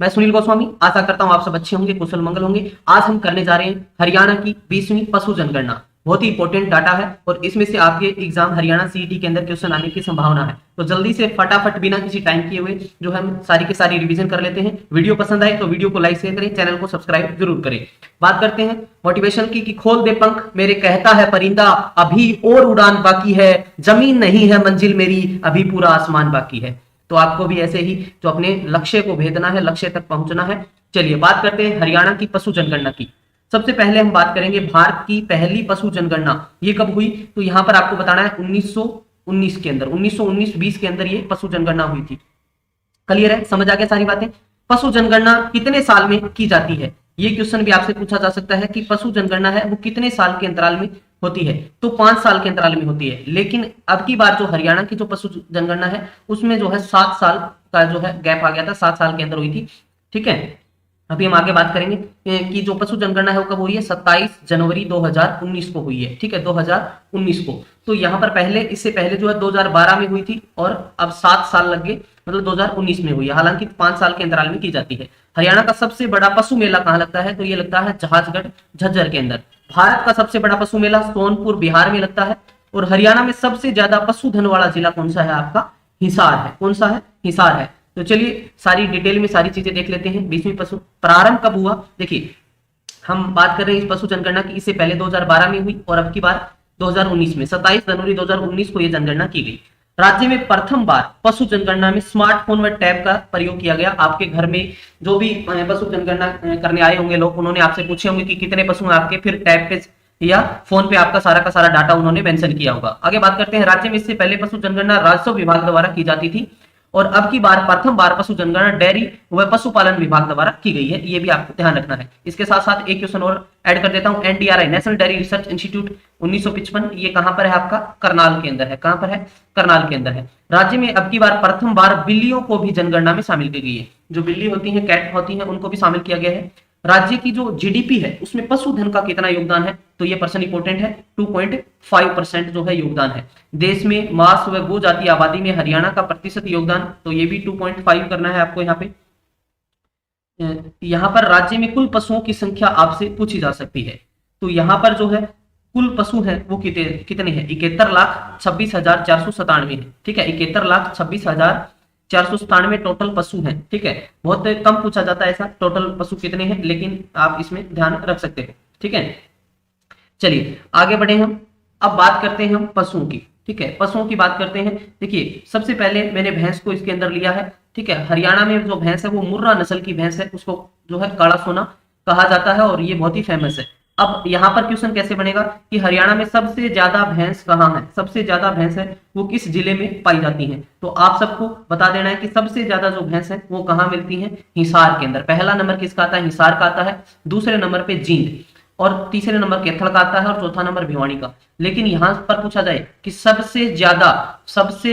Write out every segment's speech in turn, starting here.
मैं सुनील गोस्वामी आशा करता हूं आप सब अच्छे होंगे, कुशल मंगल होंगे। आज हम करने जा रहे हैं हरियाणा की 20वीं पशु जनगणना। बहुत ही इंपॉर्टेंट डाटा है और इसमें से आपके एग्जाम हरियाणा सीईटी के अंदर क्वेश्चन आने की संभावना है। तो जल्दी से फटाफट बिना किसी टाइम किए हुए जो हम सारी की सारी रिवीजन कर लेते हैं। वीडियो पसंद आए तो वीडियो को लाइक शेयर करें, चैनल को सब्सक्राइब जरूर करें। बात करते हैं मोटिवेशन की कि खोल दे पंख मेरे कहता है परिंदा, अभी और उड़ान बाकी है, जमीन नहीं है मंजिल मेरी, अभी पूरा आसमान बाकी है। तो आपको भी ऐसे ही जो अपने लक्ष्य को भेदना है, लक्ष्य तक पहुंचना है। चलिए बात करते हैं हरियाणा की पशु जनगणना की। सबसे पहले हम बात करेंगे भारत की पहली पशु जनगणना ये कब हुई। तो यहां पर आपको बताना है 1919 के अंदर, 1919-20 के अंदर ये पशु जनगणना हुई थी। क्लियर है, समझ आ गया सारी बातें। पशु जनगणना कितने साल में की जाती है, ये क्वेश्चन भी आपसे पूछा जा सकता है कि पशु जनगणना है वो कितने साल के अंतराल में होती है। तो 5 साल के अंतराल में होती है, लेकिन अब की बार जो हरियाणा की जो पशु जनगणना है उसमें जो है 7 साल का जो है गैप आ गया था, 7 साल के अंदर हुई थी। ठीक है, अभी हम आगे बात करेंगे कि जो पशु जनगणना है वो कब हुई है, 27 जनवरी 2019 को हुई है। ठीक है, 2019 को। तो यहाँ पर पहले, इससे पहले जो है 2012 में हुई थी और अब 7 साल लग गए, मतलब 2019 में हुई है। हालांकि 5 साल के अंतराल में की जाती है। हरियाणा का सबसे बड़ा पशु मेला कहाँ लगता है, तो ये लगता है जहाजगढ़ झज्जर के अंदर। भारत का सबसे बड़ा पशु मेला सोनपुर बिहार में लगता है। और हरियाणा में सबसे ज्यादा पशुधन वाला जिला कौन सा है, आपका हिसार है। कौन सा है, हिसार है। तो चलिए सारी डिटेल में सारी चीजें देख लेते हैं। 20वीं पशु प्रारंभ कब हुआ, देखिए हम बात कर रहे हैं इस पशु जनगणना की, इससे पहले 2012 में हुई और अब की बार 2019 में 27 जनवरी 2019 को यह जनगणना की गई। राज्य में प्रथम बार पशु जनगणना में स्मार्टफोन व टैब का प्रयोग किया गया। आपके घर में जो भी पशु जनगणना करने आए होंगे लोग, उन्होंने आपसे पूछे होंगे कि कितने पशु हैं आपके, फिर टैब पे या फोन पे आपका सारा का सारा डाटा उन्होंने मेंशन किया होगा। आगे बात करते हैं, राज्य में इससे पहले पशु जनगणना राजस्व विभाग द्वारा की जाती थी और अब की बार प्रथम बार पशु जनगणना डेयरी व पशुपालन विभाग द्वारा की गई है। ये भी आपको ध्यान रखना है। इसके साथ साथ एक क्वेश्चन और ऐड कर देता हूं, NDRI national dairy research institute 1955, ये कहां पर है, आपका करनाल के अंदर है। कहां पर है, करनाल के अंदर है। राज्य में अब की बार प्रथम बार बिल्लियों को भी जनगणना में शामिल की गई है। जो बिल्ली होती है, कैट होती है, उनको भी शामिल किया गया है। राज्य की जो जीडीपी है उसमें पशुधन का कितना योगदान है, तो ये पर्सन इंपोर्टेंट है, 2.5% जो है योगदान है। देश में मांस व गो जाति आबादी में हरियाणा का प्रतिशत योगदान, तो ये भी 2.5 करना है आपको। यहाँ पे यहाँ पर राज्य में कुल पशुओं की संख्या आपसे पूछी जा सकती है। तो यहाँ पर जो है कुल पशु है वो कितने हैं, 71,26,497 है। ठीक है, 71,26,497 टोटल पशु हैं। ठीक है, बहुत कम पूछा जाता है ऐसा टोटल पशु कितने हैं, लेकिन आप इसमें ध्यान रख सकते हो। ठीक है, चलिए आगे बढ़े हम। अब बात करते हैं हम पशुओं की। ठीक है, पशुओं की बात करते हैं। देखिए सबसे पहले मैंने भैंस को इसके अंदर लिया है। ठीक है, हरियाणा में जो भैंस है वो मुर्रा नस्ल की भैंस है, उसको जो है काला सोना कहा जाता है और ये बहुत ही फेमस है। अब यहाँ पर क्वेश्चन कैसे बनेगा कि हरियाणा में सबसे ज्यादा भैंस कहाँ है, सबसे ज्यादा भैंस है वो किस जिले में पाई जाती है। तो आप सबको बता देना है कि सबसे ज्यादा जो भैंस है वो कहाँ मिलती है, हिसार के अंदर। पहला नंबर किसका आता है, हिसार का आता है। दूसरे नंबर पे जींद और तीसरे नंबर कैथल का आता है और चौथा नंबर भिवानी का। लेकिन यहां पर पूछा जाए कि सबसे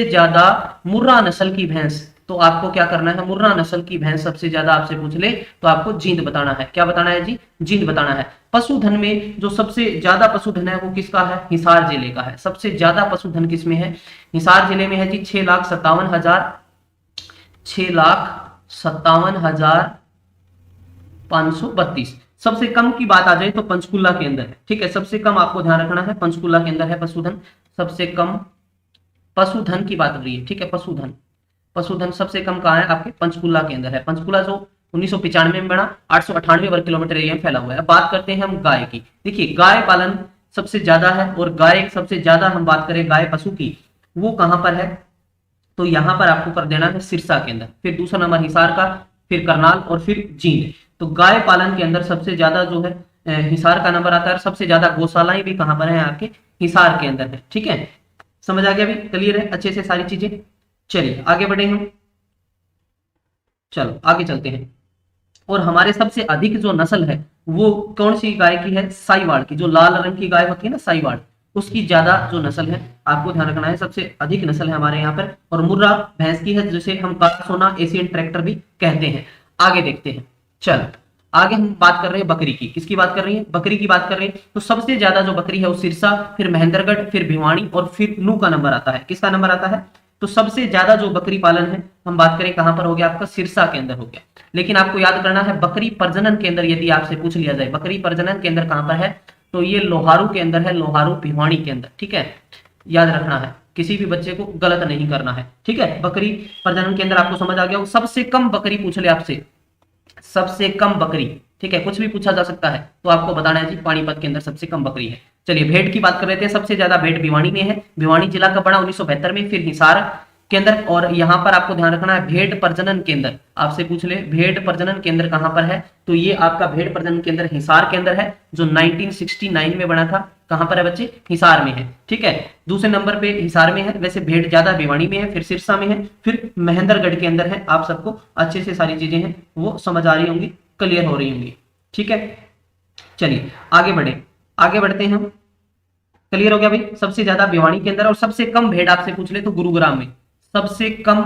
ज्यादा मुर्रा नस्ल की भैंस, तो आपको क्या करना है, मुर्रा नस्ल की भैंस सबसे ज्यादा आपसे पूछ ले तो आपको जींद बताना है। क्या बताना है जी, जींद बताना है। पशुधन में जो सबसे ज्यादा पशुधन है वो किसका है, हिसार जिले का है। सबसे ज्यादा पशुधन किसमें है, हिसार जिले में है जी। 6,57,532। सबसे कम की बात आ जाए तो पंचकुला के अंदर है। ठीक है, सबसे कम आपको ध्यान रखना है, पंचकुला के अंदर है पशुधन। सबसे कम पशुधन की बात हो रही है। ठीक है, पशुधन सबसे कम कहाँ है, आपके पंचकुला के अंदर है। पंचकुला जो 1995 में बना, 898 वर्ग किलोमीटर एरिया में फैला हुआ है। बात करते हैं हम गाय की। देखिए गाय पालन सबसे ज्यादा है और गाय सबसे ज्यादा हम बात करें गाय पशु की, वो कहां पर है, तो यहां पर आपको कर देना है सिरसा के अंदर। फिर दूसरा नंबर हिसार का, फिर करनाल और फिर जींद। तो गाय पालन के अंदर सबसे ज्यादा जो है हिसार का नंबर आता है। सबसे ज्यादा गौशालाएं भी कहां पर है, आपके हिसार के अंदर है। ठीक है, समझ आ गया, अभी क्लियर है अच्छे से सारी चीजें। चलिए आगे बढ़े हम, चलो आगे चलते हैं। और हमारे सबसे अधिक जो नस्ल है वो कौन सी गाय की है, साहिवाल की। जो लाल रंग की गाय होती है ना साहिवाल, उसकी ज्यादा जो नस्ल है आपको ध्यान रखना है, सबसे अधिक नस्ल है हमारे यहाँ पर। और मुर्रा भैंस की है, जिसे हम काला सोना एशियन ट्रैक्टर भी कहते हैं। आगे देखते हैं, चलो आगे हम बात कर रहे हैं बकरी की। किसकी बात कर रही है, बकरी की बात कर रहे हैं। तो सबसे ज्यादा जो बकरी है वो सिरसा, फिर महेंद्रगढ़, फिर भिवानी और फिर नू का नंबर आता है। किसका नंबर आता है, तो सबसे ज्यादा जो बकरी पालन है हम बात करें कहां पर हो गया आपका सिरसा के अंदर हो गया। लेकिन आपको याद करना है बकरी प्रजनन केंद्र यदि आपसे पूछ लिया जाए बकरी प्रजनन केंद्र कहां पर है, तो ये लोहारू के अंदर है, लोहारू भिवानी के अंदर। ठीक है, याद रखना है, किसी भी बच्चे को गलत नहीं करना है। ठीक है, बकरी प्रजनन केंद्र आपको समझ आ गया। सबसे कम बकरी पूछ ले आपसे, सबसे कम बकरी, ठीक है, कुछ भी पूछा जा सकता है तो आपको बताना है जी पानीपत के अंदर सबसे कम बकरी है। चलिए भेड़ की बात कर रहे थे, सबसे ज्यादा भेड़ भिवानी में है, भिवानी जिला कब बना 1972 में, फिर हिसार के अंदर। और यहां पर आपको ध्यान रखना है भेड़ प्रजनन केंद्र, आपसे पूछ ले भेड़ प्रजनन केंद्र कहां पर है, तो ये आपका भेड़ प्रजनन केंद्र हिसार के अंदर है, जो 1969 में बना था। कहां पर है बच्चे, हिसार में है। ठीक है, दूसरे नंबर पे हिसार में है, वैसे भेड़ ज्यादा भिवानी में है, फिर सिरसा में है, फिर महेंद्रगढ़ के अंदर है। आप सबको अच्छे से सारी चीजें हैं वो समझ आ रही होंगी, क्लियर हो रही होंगी। ठीक है, चलिए आगे बढ़े, आगे बढ़ते हैं हम। क्लियर हो गया भाई, सबसे ज्यादा भिवानी के अंदर। और सबसे कम भेड़ आपसे पूछ ले तो गुरुग्राम में, सबसे कम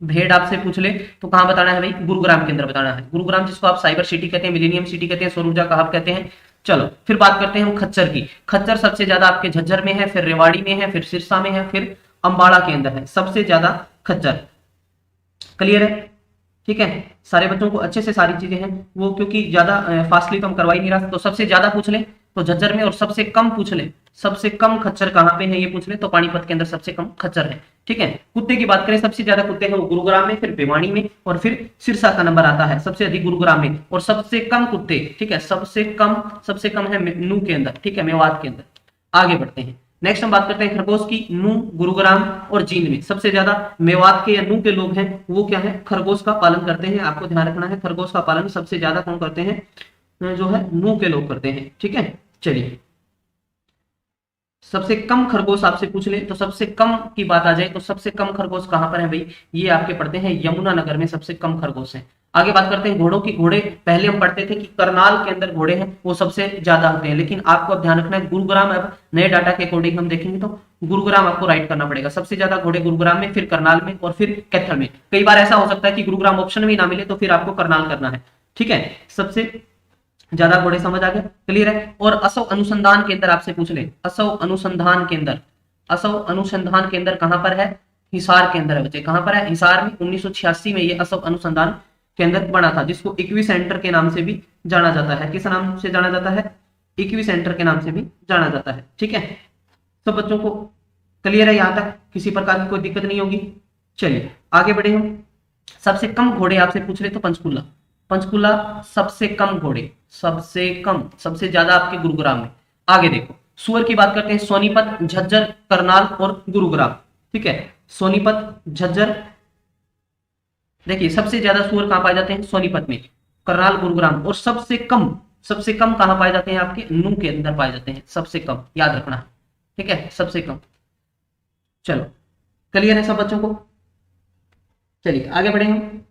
भेड़ आपसे पूछ ले तो कहां बताना है भाई, गुरुग्राम के अंदर बताना है। गुरुग्राम जिसको आप साइबर सिटी कहते हैं, मिलेनियम सिटी कहते हैं, सौर ऊर्जा का हब कहते हैं। चलो फिर बात करते हैं हम खच्चर की। खच्चर सबसे ज्यादा आपके झज्जर में है, फिर रेवाड़ी में है, फिर सिरसा में है, फिर अंबाला के अंदर है सबसे ज्यादा खच्चर। क्लियर है, ठीक है, सारे बच्चों को अच्छे से सारी चीजें हैं वो, क्योंकि ज्यादा फास्टली तो हम करवा ही नहीं रहा। तो सबसे ज्यादा पूछ ले तो झज्जर में, और सबसे कम पूछ ले, सबसे कम खच्चर कहां पे है ये पूछ ले तो पानीपत के अंदर सबसे कम खच्चर है। ठीक है, कुत्ते की बात करें, सबसे ज्यादा कुत्ते हैं वो गुरुग्राम में, फिर भिवानी में, और फिर सिरसा का नंबर आता है सबसे अधिक गुरुग्राम में। और सबसे कम कुत्ते, ठीक है, सबसे कम है नू के अंदर, ठीक है, मेवात के अंदर। आगे बढ़ते हैं, नेक्स्ट हम बात करते हैं खरगोश की। नू, गुरुग्राम और जींद में सबसे ज्यादा मेवात के या नू के लोग हैं वो क्या है, खरगोश का पालन करते हैं। आपको ध्यान रखना है खरगोश का पालन सबसे ज्यादा कौन करते हैं, जो है नू के लोग करते हैं। ठीक है, चलिए सबसे कम खरगोश आपसे पूछ ले तो सबसे कम की बात आ जाए तो सबसे कम खरगोश कहां पर है भाई, ये आपके पड़ते हैं यमुनानगर में, सबसे कम खरगोश है। आगे बात करते हैं घोड़ों की। घोड़े पहले हम पढ़ते थे कि करनाल के अंदर घोड़े हैं वो सबसे ज्यादा होते हैं, लेकिन आपको अब ध्यान रखना है गुरुग्राम, अब नए डाटा के अकॉर्डिंग हम देखेंगे तो गुरुग्राम आपको राइट करना पड़ेगा। सबसे ज्यादा घोड़े गुरुग्राम में, फिर करनाल में, और फिर कैथल में। कई बार ऐसा हो सकता है कि गुरुग्राम ऑप्शन में ना मिले तो फिर आपको करनाल करना है। ठीक है, सबसे ज्यादा घोड़े समझ आ गए, क्लियर है। और असव अनुसंधान केंद्र आपसे पूछ ले, असव अनुसंधान केंद्र, असव अनुसंधान केंद्र कहां पर है, हिसार के अंदर है बच्चे। कहां पर है, हिसार में। 1986 में ये असव अनुसंधान केंद्र बना था, जिसको इक्वी सेंटर के नाम से भी जाना जाता है। किस नाम से जाना जाता है, इक्वी सेंटर के नाम से भी जाना जाता है। ठीक है, सब बच्चों को क्लियर है, यहां तक किसी प्रकार की कोई दिक्कत नहीं होगी। चलिए आगे बढ़े हम। सबसे कम घोड़े आपसे पूछ ले तो पंचकुला, पंचकुला सबसे कम घोड़े, सबसे कम, सबसे ज्यादा आपके गुरुग्राम में। आगे देखो, सुअर की बात करते हैं, सोनीपत, झज्जर, करनाल और गुरुग्राम। ठीक है, सोनीपत, झज्जर, देखिए सबसे ज्यादा सुअर कहां पाए जाते हैं, सोनीपत में, करनाल, गुरुग्राम। और सबसे कम कहां पाए जाते हैं, आपके नू के अंदर पाए जाते हैं, सबसे कम, याद रखना। ठीक है, सबसे कम। चलो क्लियर है सब बच्चों को। चलिए आगे बढ़े हम,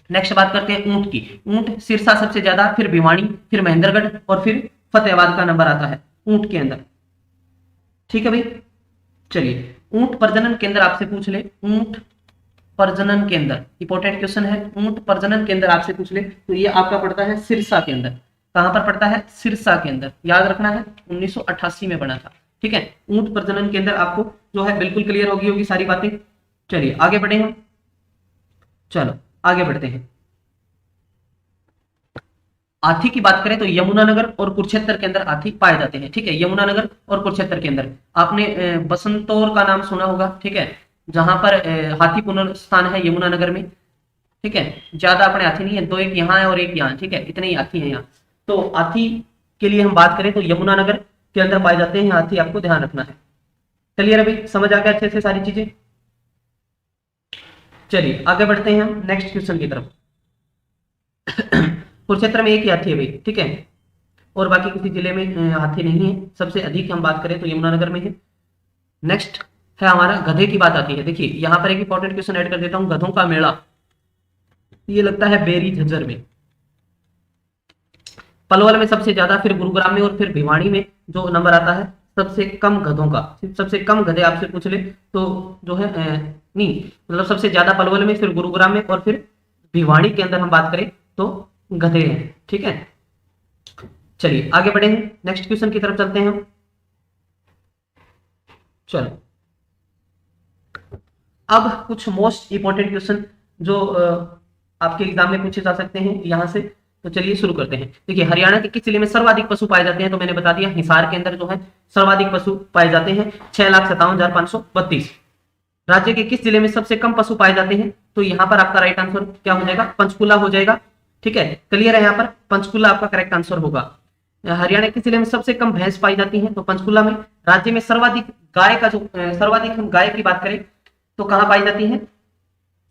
नेक्स्ट बात करते हैं ऊंट की। ऊंट सिरसा सबसे ज्यादा, फिर भिवानी, फिर महेंद्रगढ़, और फिर फतेहाबाद का नंबर आता है ऊंट के अंदर। ठीक है भाई, चलिए ऊंट प्रजनन केंद्र आपसे पूछ ले, ऊंट प्रजनन केंद्र, इंपॉर्टेंट क्वेश्चन है। ऊंट प्रजनन केंद्र आपसे पूछ ले तो ये आपका पड़ता है सिरसा के अंदर। कहां पर पड़ता है, सिरसा के अंदर, याद रखना है 1988 में बना था। ठीक है, ऊंट प्रजनन केंद्र आपको जो है बिल्कुल क्लियर होगी सारी बातें। चलिए आगे बढ़े हम, चलो आगे बढ़ते हैं। हाथी की बात करें तो यमुनानगर और कुरुक्षेत्र के अंदर हाथी पाए जाते हैं। ठीक है, यमुनानगर और कुरुक्षेत्र के अंदर। आपने बसंतौर का नाम सुना होगा, ठीक है, जहां पर हाथी पुनर्स्थान है यमुनानगर में। ठीक है, ज्यादा अपने हाथी नहीं है, दो, एक यहाँ है और एक यहाँ। ठीक है, इतने ही हाथी है यहाँ। तो हाथी के लिए हम बात करें तो यमुनानगर के अंदर पाए जाते हैं हाथी, आपको ध्यान रखना है। क्लियर है भाई, समझ आ गया अच्छे से सारी चीजें। चलिए आगे बढ़ते हैं हम नेक्स्ट क्वेश्चन की तरफ। कुरुक्षेत्र में एक ही हाथी है भाई, ठीक है, और बाकी किसी जिले में हाथी नहीं है। सबसे अधिक हम बात करें तो यमुनानगर में है। नेक्स्ट है हमारा गधे की बात आती है। देखिए यहां पर एक इंपॉर्टेंट क्वेश्चन ऐड कर देता हूं, गधों का मेला ये लगता है बेरी झज्जर में, पलवल में सबसे ज्यादा, फिर गुरुग्राम में, और फिर भिवानी में जो नंबर आता है सबसे कम गधों का। सबसे कम गधे आपसे पूछ ले तो जो है नहीं, मतलब सबसे ज्यादा पलवल में, फिर गुरुग्राम में, और फिर भिवानी के अंदर हम बात करें तो गधे हैं। ठीक है, चलिए आगे बढ़ेंगे, नेक्स्ट क्वेश्चन की तरफ चलते हैं हम। चलो अब कुछ मोस्ट इंपॉर्टेंट क्वेश्चन जो आपके एग्जाम में पूछे जा सकते हैं यहाँ से, तो चलिए शुरू करते हैं। देखिए, हरियाणा के किस जिले में सर्वाधिक पशु पाए जाते हैं? तो मैंने बता दिया, हिसार के अंदर जो है सर्वाधिक पशु पाए जाते हैं, 6,57,532। राज्य के किस जिले में सबसे कम पशु पाए जाते हैं? तो यहाँ पर आपका राइट आंसर क्या हो जाएगा? पंचकुला हो जाएगा। ठीक है, क्लियर है, यहाँ पर पंचकुला आपका करेक्ट आंसर होगा। हरियाणा के जिले में सबसे कम भैंस पाई जाती है? तो पंचकुला में। राज्य में सर्वाधिक गाय का जो सर्वाधिक हम गाय की बात करें तो कहाँ पाई जाती है?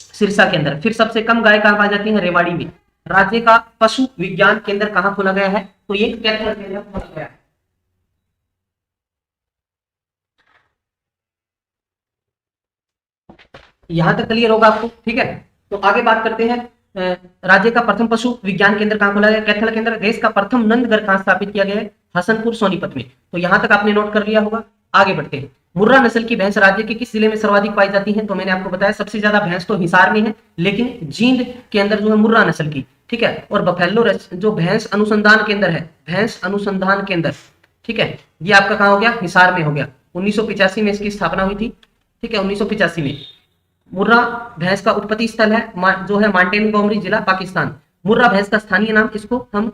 सिरसा के अंदर। फिर सबसे कम गाय कहाँ पाई जाती है? रेवाड़ी में। राज्य का पशु विज्ञान केंद्र कहाँ खोला गया है? तो ये कैथल केंद्र खोला गया है। यहां तक क्लियर होगा आपको? ठीक है, तो आगे बात करते हैं। राज्य का प्रथम पशु विज्ञान केंद्र कहाँ खोला गया? कैथल केंद्र। देश का प्रथम नंदघर कहाँ स्थापित किया गया है? हसनपुर सोनीपत में। तो यहां तक आपने नोट कर लिया होगा। आगे बढ़ते हैं। मुर्रा नस्ल की भैंस राज्य के किस जिले में सर्वाधिक पाई जाती है? तो मैंने आपको बताया सबसे ज्यादा भैंस तो हिसार में है, लेकिन जींद के अंदर जो है मुर्रा नस्ल की, ठीक है। और बफेलो जो भैंस अनुसंधान केंद्र है, भैंस अनुसंधान केंद्र, ठीक है, ये आपका कहाँ हो गया? हिसार में हो गया। 1985 में इसकी स्थापना हुई थी, ठीक है, 1985 में। मुर्रा भैंस का उत्पत्ति स्थल है जो है माउंटेन गोमरी जिला, पाकिस्तान। मुर्रा भैंस का स्थानीय नाम, इसको हम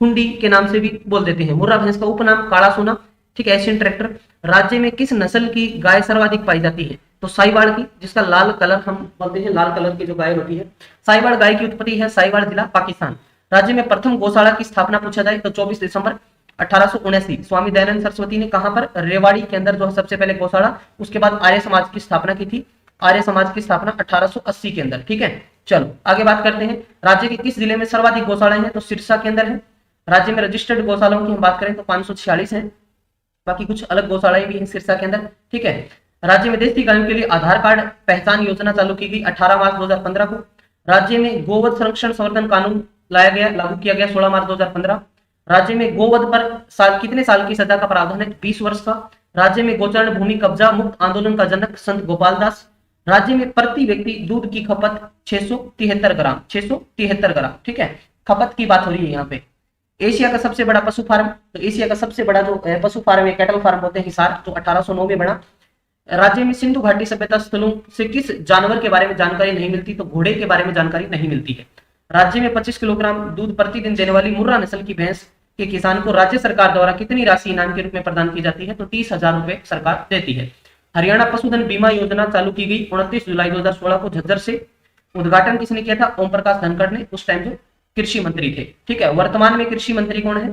कुंडी के नाम से भी बोल देते हैं। मुर्रा भैंस का उपनाम काला सोना, ठीक है, एशियन ट्रैक्टर। राज्य में किस नस्ल की गाय सर्वाधिक पाई जाती है? तो साहिवाल की, जिसका लाल कलर हम बोलते हैं, लाल कलर की जो गाय होती है, साहिवाल गाय की उत्पत्ति है साहिवाल जिला, पाकिस्तान। राज्य में प्रथम गौशाला की स्थापना पूछा जाए तो 24 दिसंबर 1879 स्वामी दयानंद सरस्वती ने कहां पर? रेवाड़ी के अंदर जो है सबसे पहले गौशाला। उसके बाद आर्य समाज की स्थापना की थी, आर्य समाज की स्थापना 1880 के अंदर। ठीक है, चलो आगे बात करते हैं। राज्य के किस जिले में सर्वाधिक गौशालाएं हैं? तो सिरसा के अंदर है। राज्य में रजिस्टर्ड गौशालाओं की हम बात करें तो 546 है, बाकी कुछ अलग गौशालाएं भी हैं सिरसा के अंदर। ठीक है, राज्य में देसी गायों के लिए आधार कार्ड पहचान योजना चालू की गई 18 मार्च 2015 को। राज्य में गोवध संरक्षण संवर्धन कानून लाया गया, लागू किया गया 16 मार्च 2015। राज्य में गोवध पर कितने साल की सजा का प्रावधान है? 20 वर्ष का। राज्य में गोचरण भूमि कब्जा मुक्त आंदोलन का जनक संत गोपाल दास। राज्य में प्रति व्यक्ति दूध की खपत 673 ग्राम, 673 ग्राम, ठीक है, खपत की बात हो रही है यहाँ पे। एशिया का सबसे बड़ा पशु फार्म, तो एशिया का सबसे बड़ा जो पशु फार्म है, कैटल फार्म बोलते हैं, हिसार, जो 1809 में बना। राज्य में सिंधु घाटी सभ्यता स्थलों से किस जानवर के बारे में जानकारी नहीं मिलती? तो घोड़े के बारे में जानकारी नहीं मिलती है। राज्य में 25 किलोग्राम दूध प्रतिदिन देने वाली मुर्रा नस्ल की भैंस के किसान को राज्य सरकार द्वारा कितनी राशि इनाम के रूप में प्रदान की जाती है? तो 30,000 रुपए सरकार देती है। हरियाणा पशुधन बीमा योजना चालू की गई 29 जुलाई 2016 को झज्जर से। उद्घाटन किसने किया था? ओम प्रकाश धनखड़ ने, उस टाइम जो कृषि मंत्री थे। ठीक है, वर्तमान में कृषि मंत्री कौन है?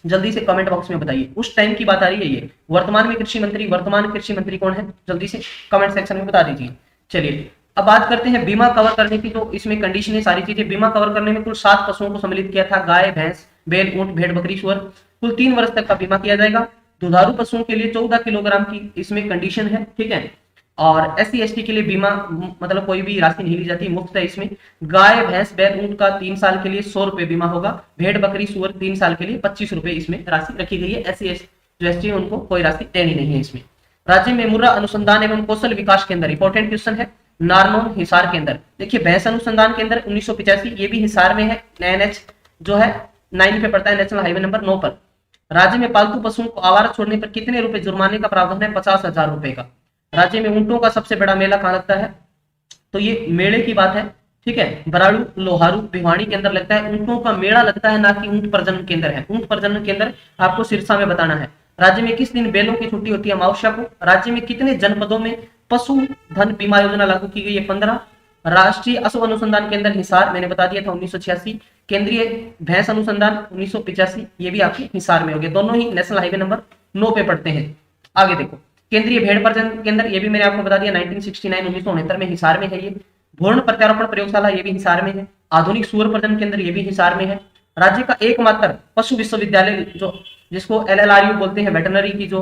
जल्दी से कमेंट बॉक्स में बताइए, उस टाइम की बात आ रही है ये। वर्तमान में कृषि मंत्री, वर्तमान कृषि मंत्री कौन है? जल्दी से कमेंट सेक्शन में बता दीजिए। चलिए अब बात करते हैं बीमा कवर करने की। तो इसमें कंडीशन है, सारी चीजें। बीमा कवर करने में कुल 7 पशुओं को सम्मिलित किया था, गाय, भैंस, बैल, ऊंट, भेड़, बकरी, सुअर। कुल 3 वर्ष तक का बीमा किया जाएगा। दुधारू पशुओं के लिए 14 किलोग्राम की इसमें कंडीशन है, ठीक है। और SC ST के लिए बीमा मतलब कोई भी राशि नहीं ली जाती, मुफ्त है इसमें। गाय, भैंस, बैल, ऊंट का 3 साल के लिए 100 रुपए बीमा होगा। भेड़, बकरी, सुअर 3 साल के लिए 25 रुपए इसमें राशि रखी गई है। SC ST जो उनको कोई राशि देनी नहीं है इसमें। राज्य में मुर्रा अनुसंधान एवं कौशल विकास केंद्र, इंपॉर्टेंट क्वेश्चन है, नारनौल, हिसार के अंदर। देखिए, भैंस अनुसंधान केंद्र 1985, ये भी हिसार में है। NH जो है 9 पे पड़ता है, नेशनल हाईवे नंबर 9 पर। राज्य में पालतू पशुओं को आवारा छोड़ने पर कितने रुपए जुर्माने का प्रावधान है? 50,000 रुपए का। राज्य में ऊंटों का सबसे बड़ा मेला कहाँ लगता है? तो ये मेले की बात है, ठीक है, बराड़ू, लोहारू, भिवानी के अंदर लगता है। ऊंटों का मेला लगता है, ना कि ऊंट प्रजनन केंद्र है। ऊंट प्रजनन केंद्र आपको सिरसा में बताना है। राज्य में किस दिन बैलों की छुट्टी होती है? अमावस्या को। राज्य में कितने जनपदों में पशु धन बीमा योजना लागू की गई है? 15। राष्ट्रीय अश्व अनुसंधान केंद्र हिसार, मैंने बता दिया था 1986। केंद्रीय भैंस अनुसंधान 1985, ये भी आपके हिसार में हो गए। दोनों ही नेशनल हाईवे नंबर 9 पे पड़ते हैं। आगे देखो, केंद्रीय भेड़ प्रजनन केंद्र, ये भी मैंने आपको बता दिया 1969 में हिसार में है ये। भ्रूण प्रत्यारोपण प्रयोगशाला, ये भी हिसार में है। आधुनिक सूअर प्रजनन केंद्र, ये भी हिसार में है। राज्य का एकमात्र पशु विश्वविद्यालय जो जिसको LLRU बोलते हैं, वेटरनरी की जो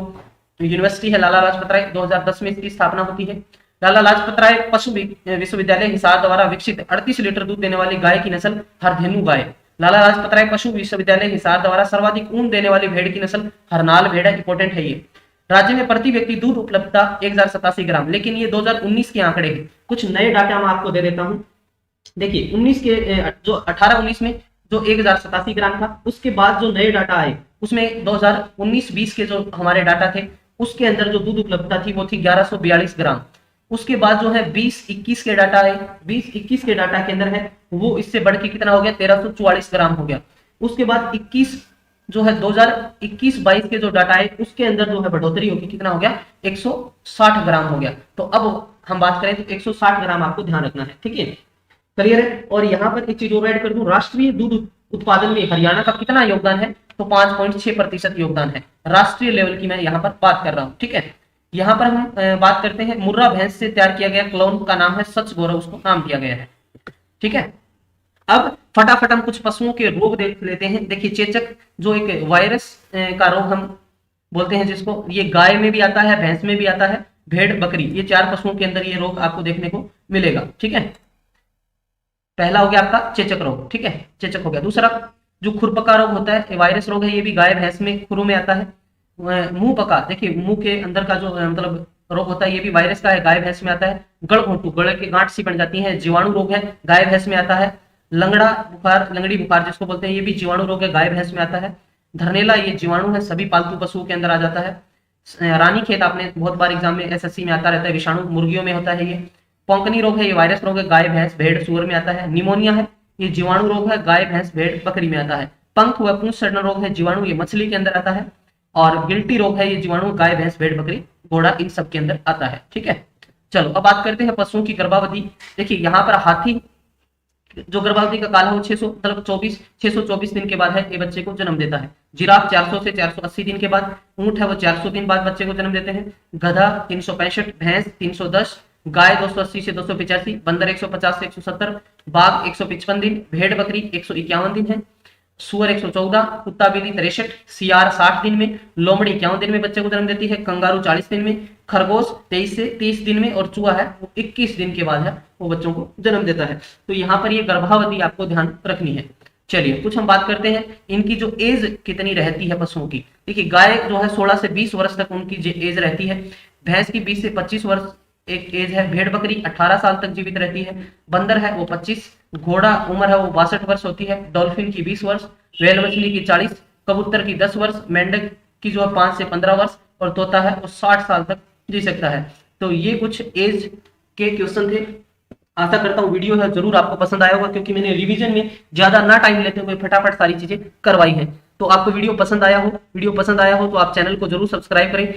यूनिवर्सिटी है, लाला लाजपत राय, 2010 में इसकी स्थापना होती है। लाला लाजपत राय पशु विश्वविद्यालय हिसार द्वारा विकसित 38 लीटर दूध देने वाली गाय की नस्ल हरधेनु गाय। लाला लाजपत राय पशु विश्वविद्यालय हिसार द्वारा सर्वाधिक ऊन देने वाली भेड़ की नस्ल हरनाल भेड़ है, इंपॉर्टेंट है ये। राज्य में प्रति व्यक्ति दूध उपलब्धता 1087 ग्राम, लेकिन ये 2019 के आंकड़े हैं। कुछ नए डाटा मैं आपको दे देता हूं। देखिए 19 के जो 18-19 में जो 1087 ग्राम था, उसके बाद जो नए डाटा आए उसमें 2019-20 के जो हमारे डाटा थे उसके अंदर जो दूध उपलब्धता थी वो थी 1142 ग्राम। उसके बाद जो है 20-21 के डाटा है, 20-21 के डाटा के अंदर है वो इससे बढ़ के कितना हो गया, 1344 ग्राम हो गया। उसके बाद 21 जो है 2021-22 के जो डाटा है उसके अंदर जो है बढ़ोतरी होगी, कितना हो गया, 160 ग्राम हो गया। तो अब हम बात करें तो 160 ग्राम आपको ध्यान रखना है, ठीक है, क्लियर है। और यहाँ पर एक चीज और ऐड कर दूं, राष्ट्रीय दूध उत्पादन में हरियाणा का कितना योगदान है, तो 5.6% योगदान है, राष्ट्रीय लेवल की मैं यहाँ पर बात कर रहा हूँ, ठीक है। यहाँ पर हम बात करते हैं मुर्रा भैंस से तैयार किया गया क्लोन का नाम है सच गौरव, उसको नाम दिया गया है, ठीक है। अब फटाफट हम कुछ पशुओं के रोग देख लेते हैं। देखिए चेचक जो एक वायरस का रोग हम बोलते हैं जिसको, ये गाय में भी आता है, भैंस में भी आता है, भेड़ बकरी, ये 4 पशुओं के अंदर ये रोग आपको देखने को मिलेगा, ठीक है। पहला हो गया आपका चेचक रोग, ठीक है, चेचक हो गया। दूसरा जो खुरपका रोग होता है, वायरस रोग है, ये भी गाय भैंस में खुरों में आता है। मुंह पका, देखिए मुंह के अंदर का जो मतलब रोग होता है, ये भी वायरस का है, गाय भैंस में आता है। गलघोंटू, गले के गांठ सी बन जाती है, जीवाणु रोग है, गाय भैंस में आता है। लंगड़ा बुखार, लंगड़ी बुखार जिसको बोलते हैं, ये भी जीवाणु रोग है, गाय भैंस में आता है। धरनेला, ये जीवाणु है, सभी पालतू पशुओं के अंदर आ जाता है। रानी खेत आपने बहुत बार एग्जाम में एसएससी में आता रहता है, विषाणु, मुर्गियों में होता है ये। पोंकनी रोग है, ये वायरस रोग है, गाय भैंस भेड़ सूअर में आता है। निमोनिया है, ये जीवाणु रोग है, गाय भैंस भेड़ बकरी में आता है। पंख व पूंछ सड़ना रोग है, जीवाणु, ये मछली के अंदर आता है। और गिल्टी रोग है, ये जीवाणु गाय भैंस भेड़ बकरी घोड़ा इन सब के अंदर आता है, ठीक है। चलो अब बात करते हैं पशुओं की गर्भावधि। देखिए यहाँ पर हाथी जो गर्भावधि का काल है वो 624 दिन के बाद है, ये बच्चे को जन्म देता है। जिराफ 400 से 480 दिन के बाद, ऊंट है वो 400 दिन बाद बच्चे को जन्म देते हैं। गधा 365, भैंस 310, गाय 280 से 285, बंदर 150 से 170, बाघ 155 दिन, भेड़ बकरी 151 दिन है, सुअर 114, कुत्ता बिल्ली 63, सियार 60 दिन में, लोमड़ी 51 दिन में बच्चे को जन्म देती है, कंगारू 40 दिन में, खरगोश 23 से 30 दिन में, और चूहा है वो 21 दिन के बाद है वो बच्चों को जन्म देता है। तो यहाँ पर ये गर्भावधि आपको ध्यान रखनी है। चलिए कुछ हम बात करते हैं इनकी जो एज कितनी रहती है पशुओं की। देखिए गाय जो है 16 से 20 वर्ष तक उनकी एज रहती है, भैंस की 20 से 25 वर्ष एक एज है, भेड़ बकरी 18 साल तक जीवित रहती है, बंदर है वो 25, घोड़ा उम्र है वो 62 वर्ष होती है, डॉल्फिन की 20 वर्ष, व्हेल मछली की 40, कबूतर की 10 वर्ष, मेंढक की जो है 5 से 15 वर्ष, और तोता है वो 60 साल तक जी सकता है। तो ये कुछ एज के क्वेश्चन थे। आशा करता हूँ वीडियो है जरूर आपको पसंद आया होगा, क्योंकि मैंने रिवीजन में ज्यादा ना टाइम लेते हुए फटाफट सारी चीजें करवाई हैं। तो आपको वीडियो पसंद आया हो तो आप चैनल को जरूर सब्सक्राइब करें।